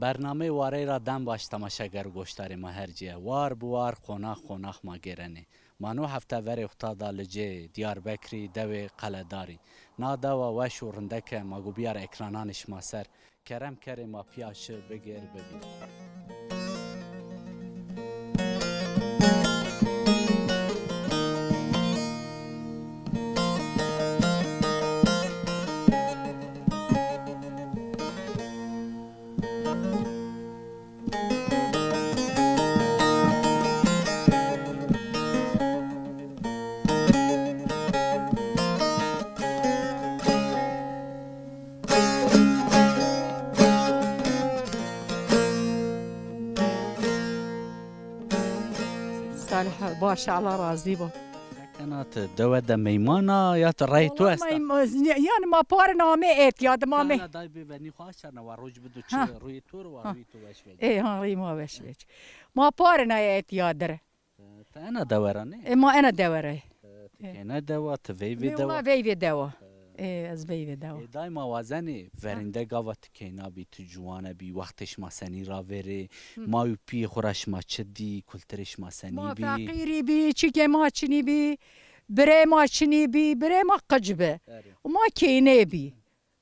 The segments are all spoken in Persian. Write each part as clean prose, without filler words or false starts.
برنامه واره را دم باش تماشاگر گوشتار ما هرجیه وار بوار خوناخ ما گرنه مانو هفته وری افتادا لجه دیار بکری دوی قلداری نادا و شورندک ما گو بیار اکرانانش ما سر کرم کره ما پیاش بگیر ببین صالح باش على راضي با سکنات دو میمانا یا رای تو است يعني ما بار نامه اعتیاد ما نه دای ببینی خواهش کرد و روز بدو چه روی تو و روی تو وش ايه ها روی ما وش ما بار نه اعتیاد داره تا انا دورانه ما انا دوره تکینا دوا توی وی دوا والله وی دوا ايه از وی دوا دای موازنه ورنده گاوت کینا بی تو جوانه بی وقتش ما سنی را وره ما و پی خورش ما چدی کلترش ما سنی ما بی فقیری بی چی که ما چنی بی بره ما چنی بی بره ما قجبه و ما کینه بی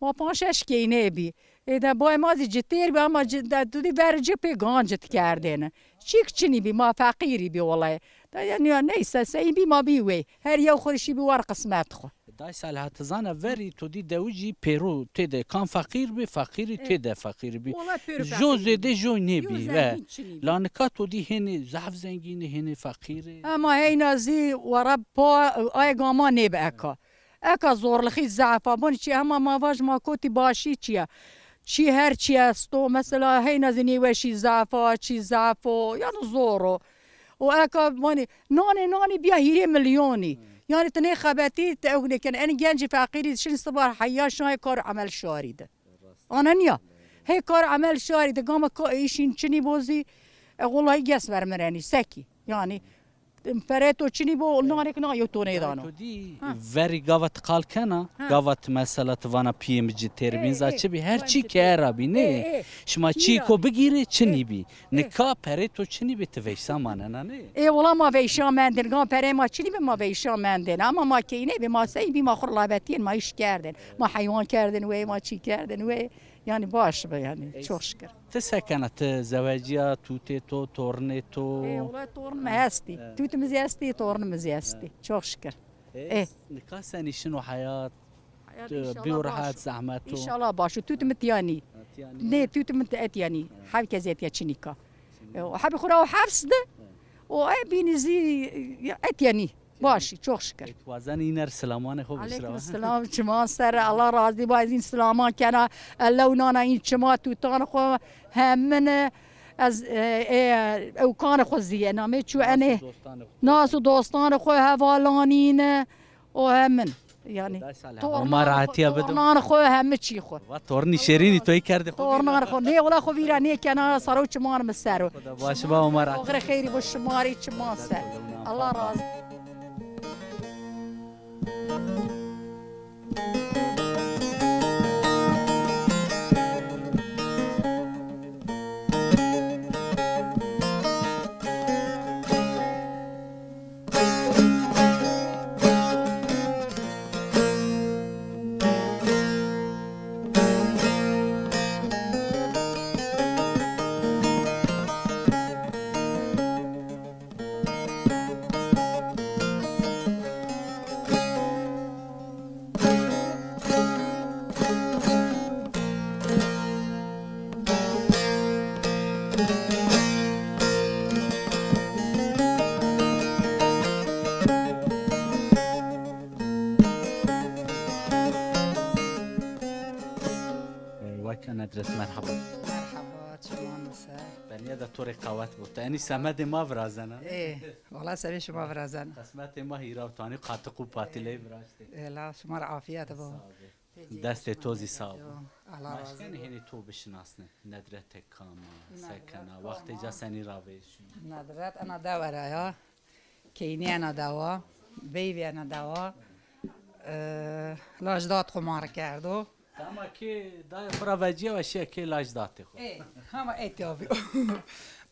ما پانشش کینه بی ایده بای ما زی جتیر بی اما دودی ورجه پی گانجت کردین چیک چنی بی ما فقیری بی والله یعنی نیست سی بی ما بی وی هر یو خورشی بی ور قسمت خو دای سال هاتزانه وری تو دی دوجی پیرو تده کان فقیر بی فقیری تده فقیر بی جو زده جو نبی و لانکا تو دی هنی زعف زنگینه هنی فقیره اما هی نازی ورا پا آی گاما نب اکا زورلخی زعفا بون چی اما ما واج ما کوتی باشی چیه چی هر چی است و مثلا هی نازی نیوشی زعفا چی زعفا یعنی زورو و اکا مانی نانی بیا هیری میلیونی يعني تني خباتي تقولي كان انا جانجي فقيري شن صباح حياش هاي كار عمل شاري ده انا نيا هي كار عمل شاري ده قام ايشين شني بوزي والله يجس برمراني سكي يعني فريتو شني بو نارك نا يوتوني دانو تو دی وری گاوت قال کنا گاوت مثلا توانا پیم جی تربین زا چه بی هر چی که را بی نه شما چی کو بگیره چنی بی نکا پره تو چنی بی تویش سامانه نه ايه والله ما فيشا مندن قام بري ما شني ما فيشا مندن اما ما كيني بما سي بما خرلابتين ما ايش كاردن ما حيوان كاردن وي ما شي كاردن وي يعني باش يعني شو شكر تسكنت زواجيا توتي تو تورني تو ايه والله تورن مهستي توت مزيستي تورن مزيستي شو شكر ايه نكاسني شنو حياة بيورحات زعمته ان شاء الله باش توت متياني نه توت متياني حاب كزيت يا وحاب خورا حفص ده وابي زي اتياني باشي شو شكر وزن اینر سلامان خوب عليكم السلام شما سر الله راضي بايزين سلامان كان لو نانا این شما توتان خو همن از او کان خو زینامه چو انه ناس و دوستان خو حوالانین و همن يعني عمر عتیه بدم تورنان خو همه چی خو و تورنی شیرینی توی کرده خو تورنان خو نه ولا خو ویرانی کنه سرو چمان مسرو باشه با عمر غير خيري بالشماري چمان سر الله راضي ندرس مرحبا مرحبا شلون مساء بني هذا توري قوات بوت اني سمد ما فرازنا ايه والله سبي شما فرازن قسمت ما هيرا وتاني قاتقو باتلي براشتي إيه لا شما عافية بو دست توزي صاب الله راضي مشكن هني تو بشناسنه ندرتك كاما سكنا وقت جا سني راويش ندرت انا دورة يا كيني انا دوا بيبي انا دوا لاجداد خمار کردو تمام که دای خرابجی و شی که لاج داته خو همه ایتیابی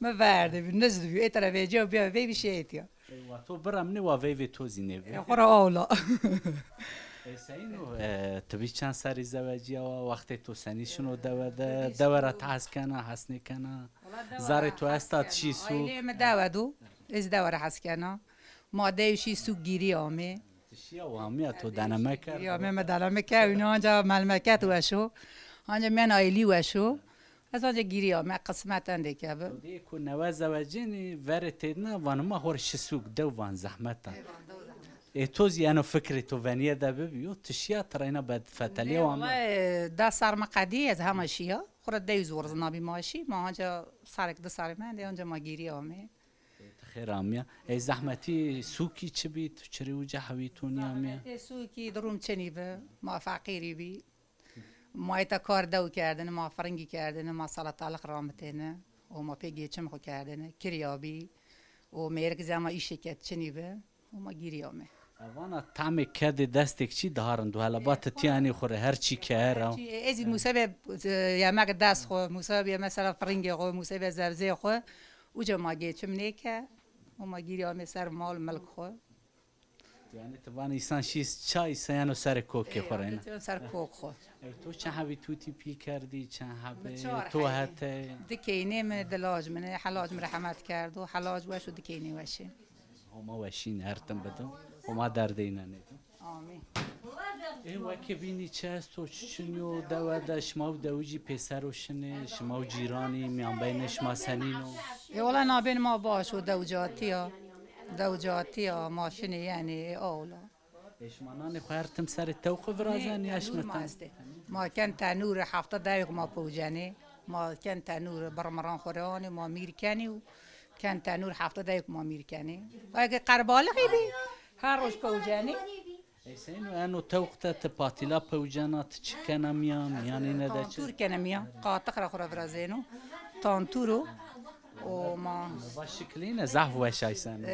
ما برده بی نزد بی ایتر ویجا بیا وی بیشه ایتیا و تو برم نه و وی تو زینه خورا اولا سینو تبی چند سری زوجی و وقتی تو سنیشونو دوره تحس کنه حسنی کنه زار تو استاد چی سو ایلی ما دودو از دوره حس کنه ما دیوشی سو گیری آمه تشیا و همیه تو دنمه کرد گیری آمه ما دلمه که اینا آنجا ملمکت وشو آنجا من آیلی وشو از آنجا گیری آمه قسمت انده که با دی کو نوا زوجینی ور تیدنا وانما هور شسوک دو وان زحمتا توز یعنی فکری تو ونیه ده ببیو تشیا ترینا بد فتلی و همیه والله ده سر مقدی از همه شیا خورد دیوز ورزنابی ماشی ما آنجا سرک ده سر من ده آنجا ما گیری آمه خیر همیه ای زحمتی سوکی چی بی تو چری وجه حویتونی همیه سوی کی دروم چنی به ما فقیری بی ما ایتا کار دو کردن ما فرنگی کردن ما سلطه علق رامتینه و ما پیگی چم خو کردن کریابی و میرک زما ایشکت چنی به و ما گیری آمه وانا طعم کد دستک چی دارن دو حالا با تیانی خوره هر چی که هر ازی مسبب یا مگ دست خو مسبب یا مثلا فرنگی خو مسبب زرزه خو اوجا ما گی چم نیکه و ما گیری آمه سر مال ملک خو یعنی تبان ایسان شیست چای سیانو سر کوکی خوره اینا سر کوک خو تو چه حوی توتی پی کردی چه حوی بچهار تو حیلی. هته دکینه من دلاج منه حلاج مرحمت کرد و حلاج وش و دکینه وشه هما وشین هرتم بدم هما درده اینا نیدم آمین ای وکی بینی چه است و چنیو دو شما و دوجی پسر و شنه شما و جیرانی میان بین شما سنینو والله نابین ما باش و دوجاتی ها ماشینی یعنی اولا اشمانان خو هرتم سر توقف رازن تنور یشمتن مازده ما کن تنور 7 دقیق ما پوجانی ما کن تنور برمران خورانی ما میرکنی و کن تنور 7 دقیق ما میرکنی و اگه قربال خیلی هر روز پوجانی ایسینو انو توقت پاتیلا پوجانات چکنه میان اینه ده تانتور کنم یا قاطق را خورا برازینو تانتورو و ما با شکلینه زحف وش ایسن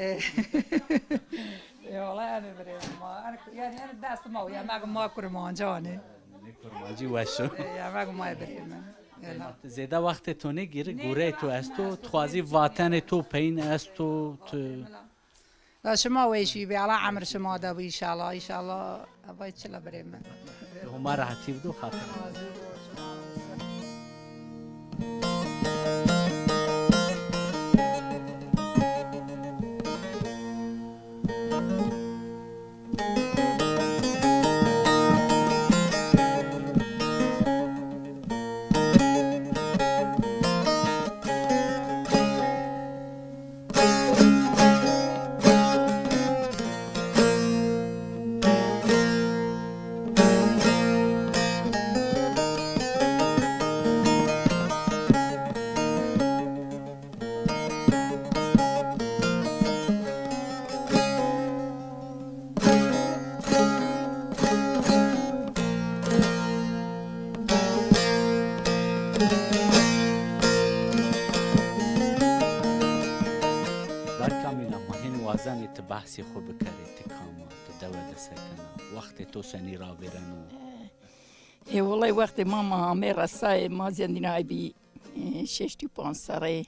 والله انا بريم ما انا يعني انا داست ما يا ما كرمان جاني نکرماجی وشو يا ما بريم زیده وقت تو نگیره گوره تو است تو خوازی وطن تو پین است تو لا شما ويشي بي على عمر شما ده ان شاء الله ان شاء الله ابي تشلا بريم هما راحتی بدو خاطر ت بحثی خوب بکری تکاما تو دو سکنه وقت تو سنی را برنو والله وقتی ماما همه رسای ما زندینای بی 65 ساله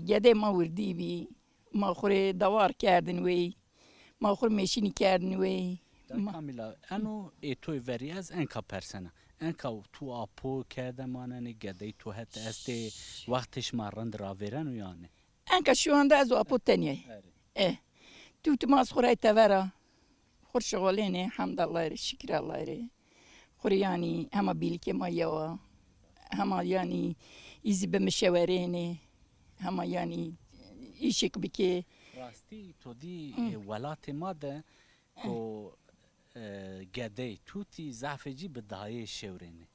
گده ما وردی بی ما خوره دوار کردن وی ما خوره میشینی کردن وی کامیلا انو توی وری از انکا پرسنه انکا تو آپو کرده ماننی گده تو حتی استی وقتش مرند را برنو یانه انکا شونده از آپو تنیه تو ماز خوره تورا خور شغالینه حمدالله ری شکر الله ری خوری یعنی همه بیلی که ما یوا همه یعنی ایزی به مشورینه همه یعنی ایشک بکی راستی تو دی ولات ماده کو گده توتی زعفجی به دایه شورینه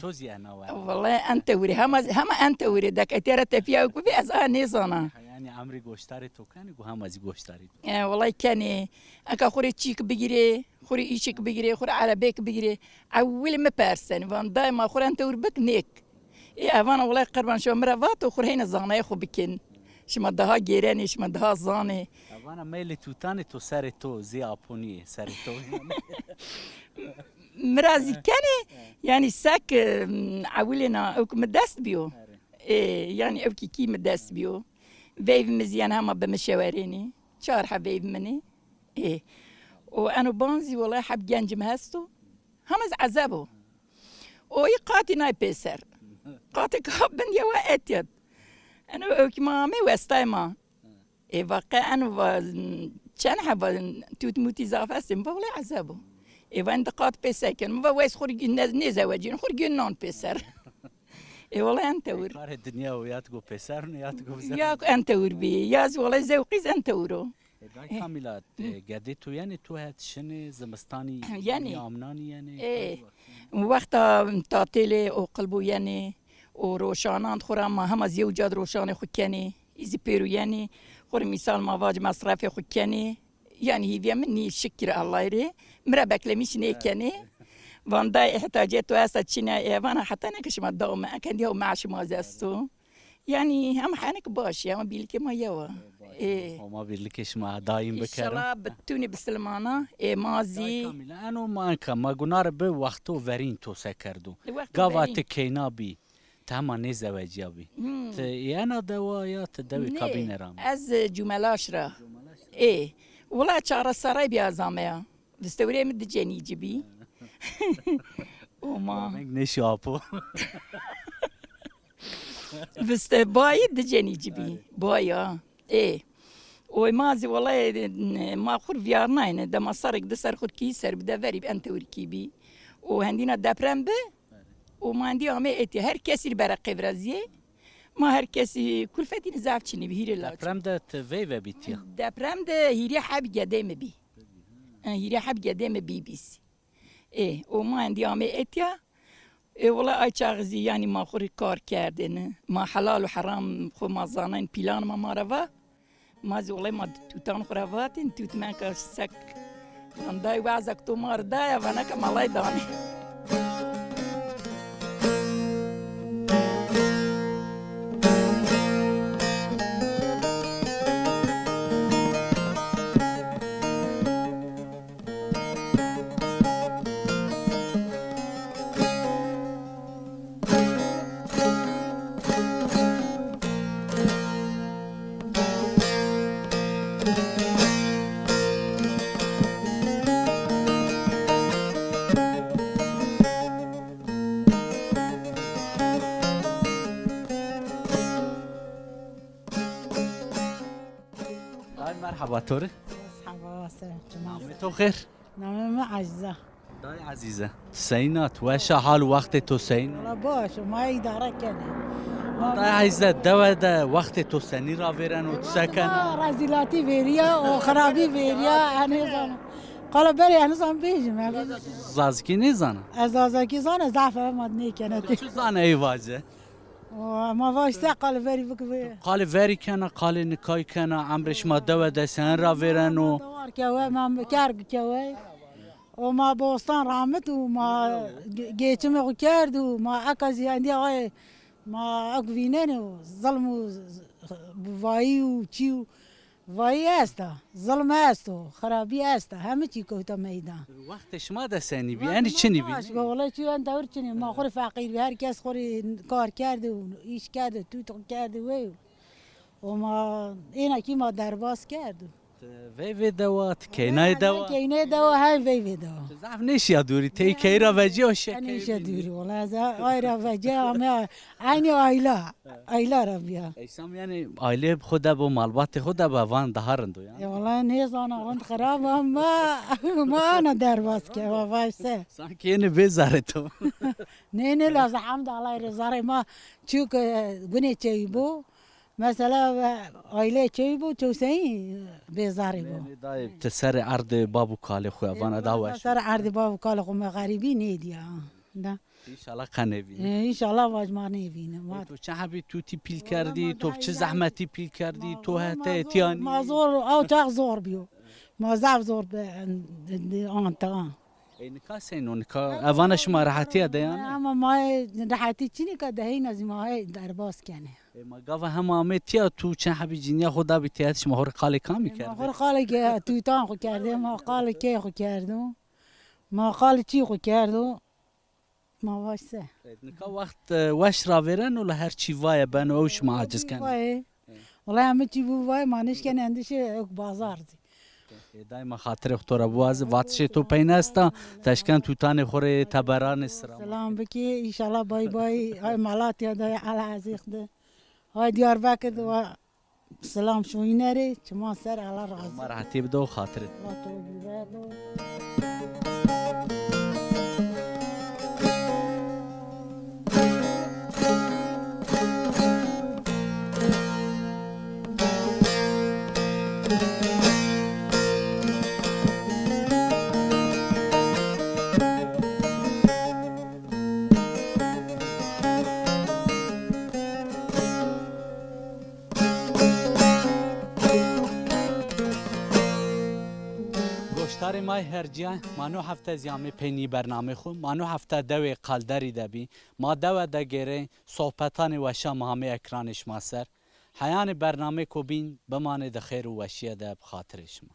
توزی انا والله انت وری همه انت وری دک اتیرا تفیا کو بی از نیزانا یعنی عمری گوشتاری تو کنی گو هم از گوشتاری والله کنی اگه خوری چیک بگیری خوری ایشک بگیری خوری عربیک بگیری اول ما پرسن وان دائما خوری انت ور بک نیک اوانا والله قربان شو مروات و خوری هین زانای خو بکن شما دها گیرانی شما دها زانه اوانا میل توتانی تو سر تو زی آپونی سر تو مرازي كاني يعني ساك عولنا اوك مدست بيو يعني اوكي كي مدست بيو فيف مزيان هما بمشاوريني شهر حبيب مني وانا بانزي والله حب جنج مهستو همز عذابو وي قاتي ناي بيسر قاتي كابن يا واتيت انا اوكي مامي وستايما واقع انا كان حب توت موتي زافاستم والله عذابو انت قات بيسر كان ما ويس خرج نزواجين خرج نون بيسر والله انت ور کار دنیا و یاد گو پسر و یاد گو زن يا انت ور بي يا والله زوقيز انت ورو دای کاملا گدی تو یعنی تو هات شن زمستانی یعنی. آمنانی یعنی وقتا تعطيلي وقلبو يعني وروشانان خورا ما هم زوجات روشان خكاني إذا بيرو يعني خور مثال ما واج مصرف خكاني يعني هي مني شكر الله يري مربك لمش نيكاني واندا احتاجت واسا تشينا ايوانا حتى نكش ما دوم كان ديو معش ما زستو يعني هم حانك باش يا ما بيلك ما يوا ما بیلکش ما دایم ان شاء بکرم الله بتوني بالسلمانه دای مازي کاملا انو ما که ما گنار به وقتو ورین تو سکردو وقت گاوا برين. تکینا بی تما نزوجیا بی ت یانا دوا یا تدوی کابین رام از جملاش را والله شهر السراي بيازاميا بستوري مد جاني جبي وما نشی آپو بست بايد جاني جبي بايا ومازي والله ما خور فيارناين دما صارك دسر خور كيسر بدا فري بانت وركيبي وهندينا دابرم به وما عندي عمي اتي هر كسي برقي برازيه ما هر كسي كل فتي نزعف تشني بهير الله پرم دت وی و بیتیا دابرم ده هيري حب قدام بي هيري حب قدام بي بيسي وما عندي عمي اتيا والله اي شغزي يعني ما خور كار كردن ما حلال وحرام خو ما زانين بلان ما مروا ما زي والله ما توتان خرافاتين توت ما كسك عندي وعزك تو مردايا وانا كمالاي داني دای مرحبا توره حواسه نام تو خیر نام ما عزة دای عزیزه سینات وش حال وقت تو سین والله باش وما يدارك كده دای عزیزه دو ده وقت تو سنی را ویرن و تسکن رزيلاتي فيريا وخرابي فيريا أنا قال بري أنا صام بيجي زازکی نیزانه أزازكي زانه ضعف مدني كانت چو زانه ای واجه وما باش قال بري بك قال وری کنه قال نکای کنه عمرش ما دو ده سن را ویرن و دوار كوي ما كارك كوي وما بوستان رامت وما جيتم كارد وما أكازي عندي غاي ما أكفينين ظلموا بواي وتشيو وای است ظلم است خرابی است همه چی کوتا میدان وقتش ما ده سنی بی یعنی چنی بی باش والله چی انت ور چنی ما خور فقیر هر کس خوری کار کرده و ایش کرده تو کرده و ما اینا کی ما درباز کرد وی دوات کینای دوا کینه دوا های وی دوا زعف نشیا دوری تی کی را وجه و شکی نیشه دوری والله از آیرا وجه همه عین ایلا را بیا ایسام یعنی آیله خود با مالبات خود با وان دهارندو یعنی والله نیزان آن خراب ما انا درباز که واسه سانکی یعنی بزاره تو نه لازم حمد الله رضا ما چوک گونه چی بو مثلا آیله چی بو تو سی بیزاری بو دای تسر عرض بابو کاله خو وان داواش سر عرض بابو کال خو غریبی نیدیا نه ان شاء الله قنبی ان شاء الله واج ما نبینه ما تو چه حبی تو تی پیل کردی تو چه زحمتی پیل کردی تو هته تیانی ما زور او چاق زور بیو ما زعف زور به آن تا نکاس اینو نکا اوانش ما راحتی دیان اما ما راحتی چی که دهی از ما درباز کنه ما گاوا همه تیا تو چه حبی جنیا خدا بیتیاتش مهور قال کامی کرد ما خور قال که تویتان خو کرده ما قال که خو کردم ما قال چی خو کرد و ما واسه نکا وقت وش را ورن ولا هر چی وای بن اوش معجز کن والله همه چی بو وای مانش کنه اندشه بازار دی دائما خاطر اختورا بواز واتش تو پینستا تشکن تو تان خوره تبران سرام سلام بکی انشالله بای بای های مالات یاد های علا عزیق ده های دیار بکرد و سلام شوی نره چما سر علا رازی مرحتی بدو خاطرت الله تو بیرد گوشتار مای هرجیا مانو هفته زیامه پینی برنامه خو مانو هفته دوی قلدری دبی ما دو دگیره صحبتان وشا مهمه اکرانش ما سر حیان برنامه کو بین بمانه د خیر و وشیه ده بخاطرش ما